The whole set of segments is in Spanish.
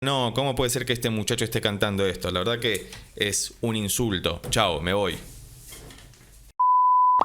No, ¿cómo puede ser que este muchacho esté cantando esto? La verdad que es un insulto. Chao, me voy.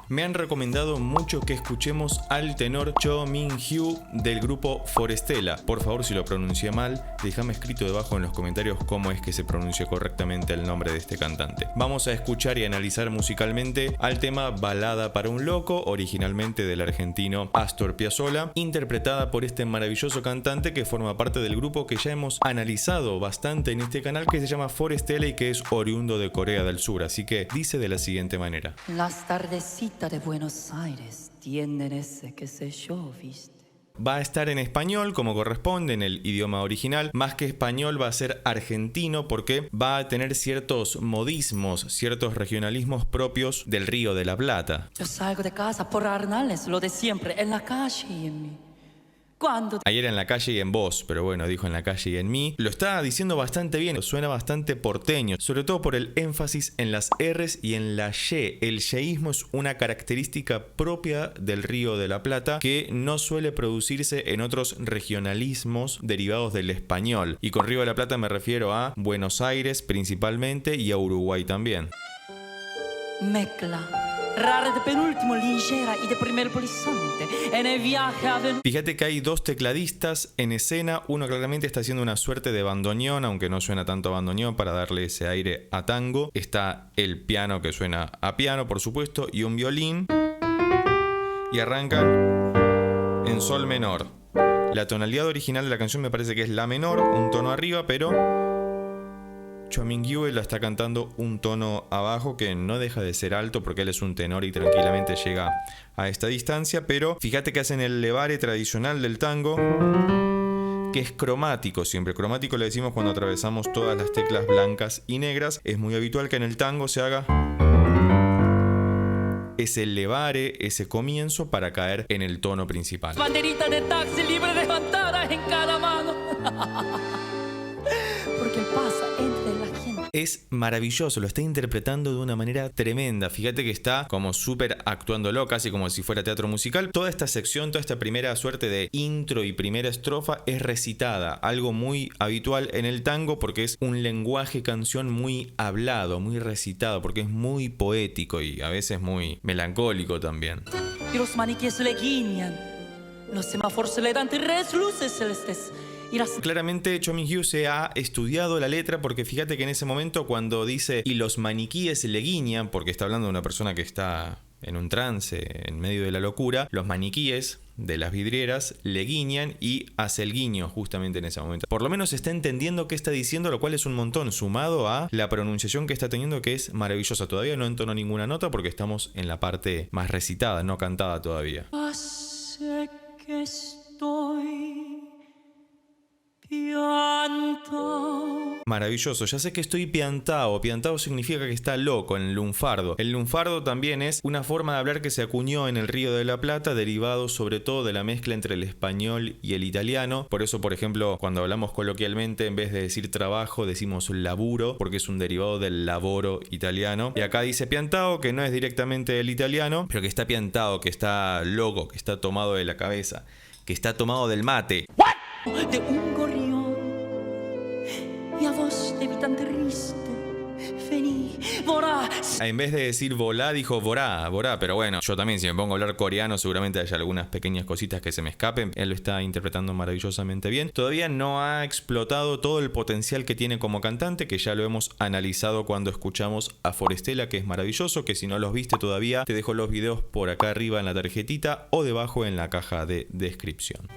Me han recomendado mucho que escuchemos al tenor Cho Min-hyu del grupo Forestella. Por favor, si lo pronuncié mal, déjame escrito debajo en los comentarios cómo es que se pronuncia correctamente el nombre de este cantante. Vamos a escuchar y analizar musicalmente al tema Balada para un Loco, originalmente del argentino Astor Piazzolla, interpretada por este maravilloso cantante que forma parte del grupo que ya hemos analizado bastante en este canal, que se llama Forestella y que es oriundo de Corea del Sur. Así que dice de la siguiente manera. Las tardecitas de Buenos Aires tienen ese qué sé yo, ¿viste? Va a estar en español como corresponde en el idioma original, más que español va a ser argentino porque va a tener ciertos modismos, ciertos regionalismos propios del Río de la Plata. Yo salgo de casa por Arnales, lo de siempre, en la calle y en mí. Cuando Ayer en la calle y en vos, pero bueno, dijo en la calle y en mí. Lo está diciendo bastante bien, suena bastante porteño, sobre todo por el énfasis en las R's y en la Y. El yeísmo es una característica propia del Río de la Plata que no suele producirse en otros regionalismos derivados del español. Y con Río de la Plata me refiero a Buenos Aires principalmente y a Uruguay también. mezcla rara de penúltimo lingera y de primer polizonte en el viaje a Fíjate que hay dos tecladistas en escena, uno claramente está haciendo una suerte de bandoneón, aunque no suena tanto a bandoneón para darle ese aire a tango. Está el piano que suena a piano, por supuesto, y un violín. Y arrancan en sol menor. La tonalidad original de la canción me parece que es la menor, un tono arriba, pero Cho Min-hyu la está cantando un tono abajo que no deja de ser alto porque él es un tenor y tranquilamente llega a esta distancia, pero fíjate que hacen el levare tradicional del tango, que es cromático siempre. Cromático le decimos cuando atravesamos todas las teclas blancas y negras. Es muy habitual que en el tango se haga ese levare, ese comienzo para caer en el tono principal. banderita de taxi libre levantada en cada mano. Porque pasa entre la gente. Es maravilloso, lo está interpretando de una manera tremenda. Fíjate que está como súper actuándolo, casi como si fuera teatro musical. Toda esta sección, toda esta primera suerte de intro y primera estrofa es recitada, algo muy habitual en el tango porque es un lenguaje canción muy hablado, muy recitado, porque es muy poético y a veces muy melancólico también. Y los maniquíes le guiñan. Los semáforos le dan tres luces celestes. Y las Claramente Cho Min-hyu se ha estudiado la letra porque fíjate que en ese momento cuando dice y los maniquíes le guiñan, porque está hablando de una persona que está en un trance, en medio de la locura, los maniquíes de las vidrieras le guiñan y hace el guiño justamente en ese momento. Por lo menos está entendiendo qué está diciendo, lo cual es un montón, sumado a la pronunciación que está teniendo, que es maravillosa. Todavía no entonó ninguna nota porque estamos en la parte más recitada, no cantada todavía. hace que estoy piantao. Maravilloso, ya sé que estoy piantao. Piantao significa que está loco en el lunfardo. El lunfardo también es una forma de hablar que se acuñó en el Río de la Plata, derivado sobre todo de la mezcla entre el español y el italiano. Por eso, por ejemplo, cuando hablamos coloquialmente, en vez de decir trabajo, decimos laburo, porque es un derivado del lavoro italiano. Y acá dice piantao, que no es directamente el italiano, pero que está piantao, que está loco, que está tomado de la cabeza, que está tomado del mate. De un gorrión. Y a vos te vi tan triste. Vení, voraz. En vez de decir volá, dijo vorá, vorá. Pero bueno, yo también, si me pongo a hablar coreano, seguramente haya algunas pequeñas cositas que se me escapen. Él lo está interpretando maravillosamente bien. Todavía no ha explotado todo el potencial que tiene como cantante, que ya lo hemos analizado cuando escuchamos a Forestella, que es maravilloso. Que si no los viste todavía, te dejo los videos por acá arriba en la tarjetita o debajo en la caja de descripción.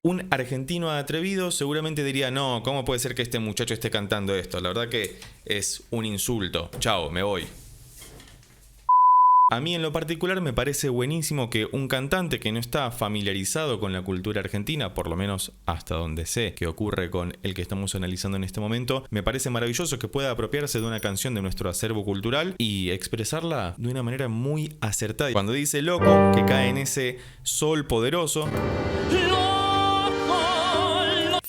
Un argentino atrevido seguramente diría, no, ¿cómo puede ser que este muchacho esté cantando esto? La verdad que es un insulto. Chao, me voy. A mí en lo particular me parece buenísimo que un cantante que no está familiarizado con la cultura argentina, por lo menos hasta donde sé que ocurre con el que estamos analizando en este momento, me parece maravilloso que pueda apropiarse de una canción de nuestro acervo cultural y expresarla de una manera muy acertada. Cuando dice loco, que cae en ese sol poderoso.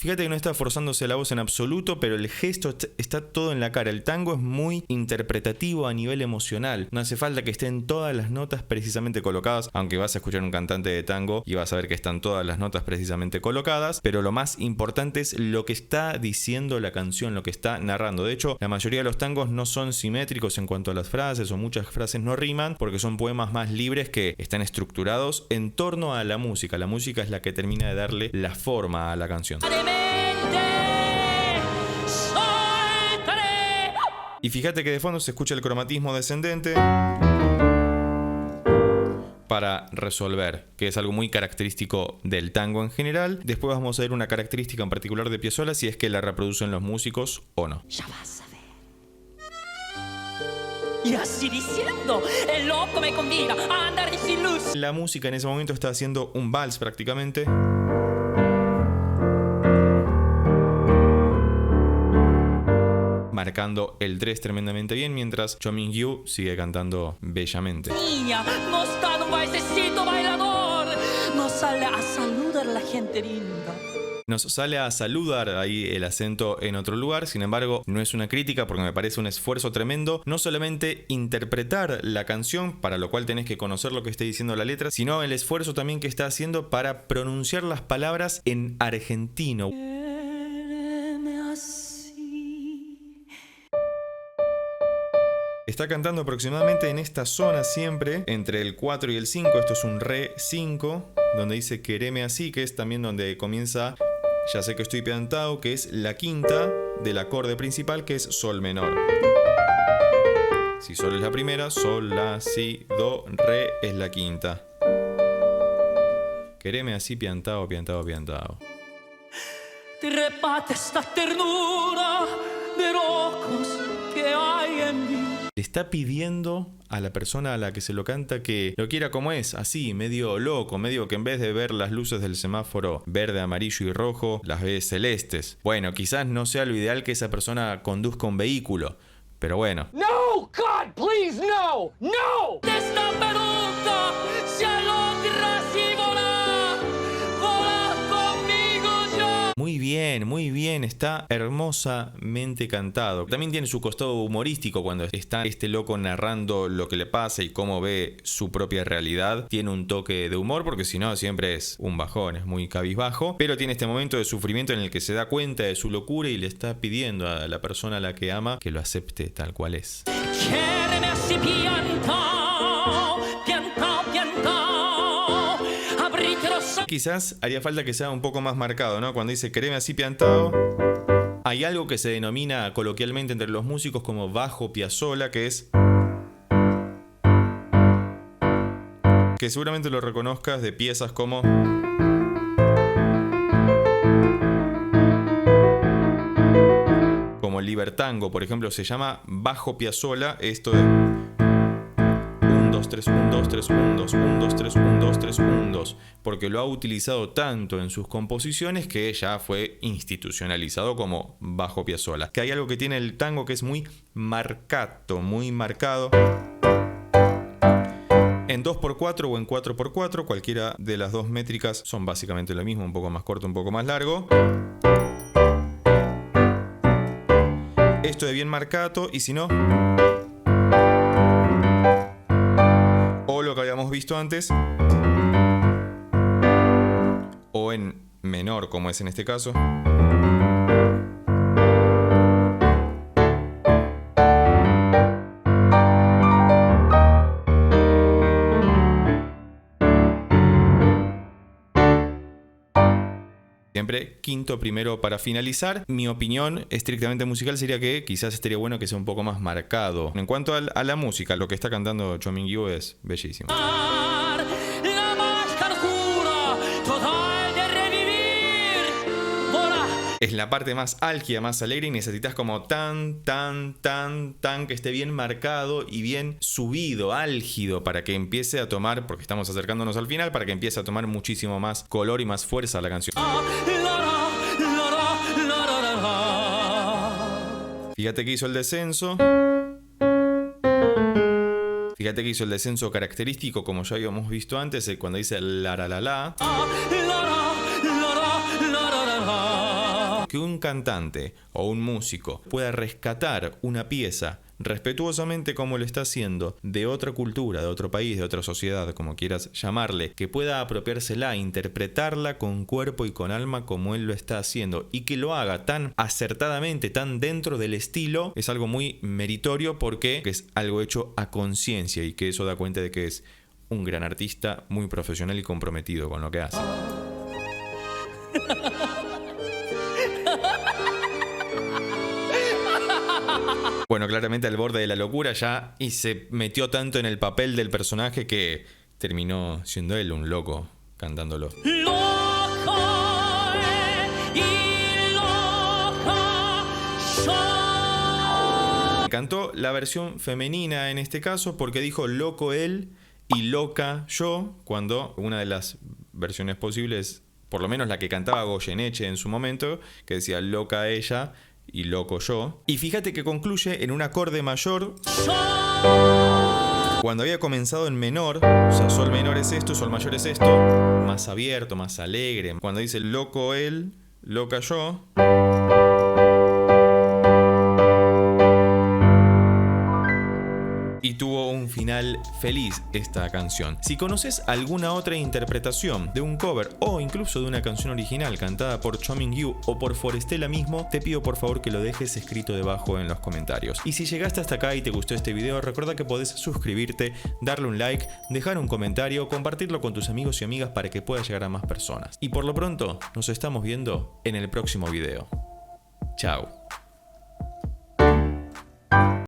Fíjate que no está forzándose la voz en absoluto, pero el gesto está todo en la cara. El tango es muy interpretativo a nivel emocional. No hace falta que estén todas las notas precisamente colocadas, aunque vas a escuchar un cantante de tango y vas a ver que están todas las notas precisamente colocadas, pero lo más importante es lo que está diciendo la canción, lo que está narrando. De hecho, la mayoría de los tangos no son simétricos en cuanto a las frases, o muchas frases no riman, porque son poemas más libres que están estructurados en torno a la música. La música es la que termina de darle la forma a la canción. Y fíjate que de fondo se escucha el cromatismo descendente para resolver, que es algo muy característico del tango en general. Después vamos a ver una característica en particular de Piazzolla, si es que la reproducen los músicos o no. Ya vas a ver. Y así diciendo, el loco me convida a andar sin luz. La música en ese momento está haciendo un vals prácticamente. Marcando el 3 tremendamente bien, mientras Cho Min-gyu sigue cantando bellamente. Niña, no está en un bailecito bailador. No sale a saludar a la gente linda. Nos sale a saludar ahí el acento en otro lugar. Sin embargo, no es una crítica, porque me parece un esfuerzo tremendo no solamente interpretar la canción, para lo cual tenés que conocer lo que está diciendo la letra, sino el esfuerzo también que está haciendo para pronunciar las palabras en argentino. Está cantando aproximadamente en esta zona siempre, entre el 4 y el 5. Esto es un re 5, donde dice quereme así, que es también donde comienza ya sé que estoy piantao, que es la quinta del acorde principal, que es sol menor. Si sol es la primera, sol, la, si, do, re es la quinta. Quereme así, piantao, piantao, piantao. Trepate esta ternura de locos que hay en mí. Le está pidiendo a la persona a la que se lo canta que lo quiera como es, así, medio loco, medio que en vez de ver las luces del semáforo verde, amarillo y rojo, las ve celestes. Bueno, quizás no sea lo ideal que esa persona conduzca un vehículo, pero bueno. No, God, please, no, no! Esta pelota se alogra si volá, volá conmigo ya. Muy bien, está hermosamente cantado. También tiene su costado humorístico cuando está este loco narrando lo que le pasa y cómo ve su propia realidad. Tiene un toque de humor, porque si no siempre es un bajón, es muy cabizbajo, pero tiene este momento de sufrimiento en el que se da cuenta de su locura y le está pidiendo a la persona a la que ama que lo acepte tal cual es. Quéreme así piantao, piantao, piantao. Abrite los ojos. Quizás haría falta que sea un poco más marcado, ¿no? Cuando dice quereme así piantao, hay algo que se denomina coloquialmente entre los músicos como bajo Piazzolla, que es... que seguramente lo reconozcas de piezas como... como Libertango, por ejemplo, se llama bajo Piazzolla, esto de... 1, 2, 3, 1, 2, 3, 1, 2, 1, 2, 3, 1, 2, 3, 1, 2, porque lo ha utilizado tanto en sus composiciones que ya fue institucionalizado como bajo Piazzolla. Que hay algo que tiene el tango que es muy marcato, muy marcado. En 2x4 o en 4x4, cualquiera de las dos métricas son básicamente lo mismo, un poco más corto, un poco más largo. Esto de bien marcato, y si no... o lo que habíamos visto antes, o en menor, como es en este caso. Siempre quinto primero para finalizar. Mi opinión estrictamente musical sería que quizás estaría bueno que sea un poco más marcado. En cuanto a la música, lo que está cantando Cho Min-gyu es bellísimo. La mágica locura total de revivir. Volá. Es la parte más álgida, más alegre, y necesitas como tan, que esté bien marcado y bien subido, álgido, para que empiece a tomar, porque estamos acercándonos al final, para que empiece a tomar muchísimo más color y más fuerza la canción. Fíjate que hizo el descenso. Fíjate que hizo el descenso característico, como ya habíamos visto antes, cuando dice la la la la. que un cantante o un músico pueda rescatar una pieza respetuosamente como lo está haciendo de otra cultura, de otro país, de otra sociedad, como quieras llamarle, que pueda apropiársela, interpretarla con cuerpo y con alma como él lo está haciendo y que lo haga tan acertadamente, tan dentro del estilo, es algo muy meritorio porque es algo hecho a conciencia y que eso da cuenta de que es un gran artista, muy profesional y comprometido con lo que hace. Bueno, claramente al borde de la locura ya, y se metió tanto en el papel del personaje que terminó siendo él un loco cantándolo. Cantó la versión femenina en este caso porque dijo loco él y loca yo, cuando una de las versiones posibles, por lo menos la que cantaba Goyeneche en su momento, que decía loca ella y loco yo. Y fíjate que concluye en un acorde mayor cuando había comenzado en menor. O sea, sol menor es esto, sol mayor es esto, más abierto, más alegre. Cuando dice loco él, loca yo, y tuvo un final feliz esta canción. Si conoces alguna otra interpretación de un cover o incluso de una canción original cantada por Cho Mingyu o por Forestella mismo, te pido por favor que lo dejes escrito debajo en los comentarios. Y si llegaste hasta acá y te gustó este video, recuerda que podés suscribirte, darle un like, dejar un comentario, compartirlo con tus amigos y amigas para que pueda llegar a más personas. Y por lo pronto, nos estamos viendo en el próximo video. Chao.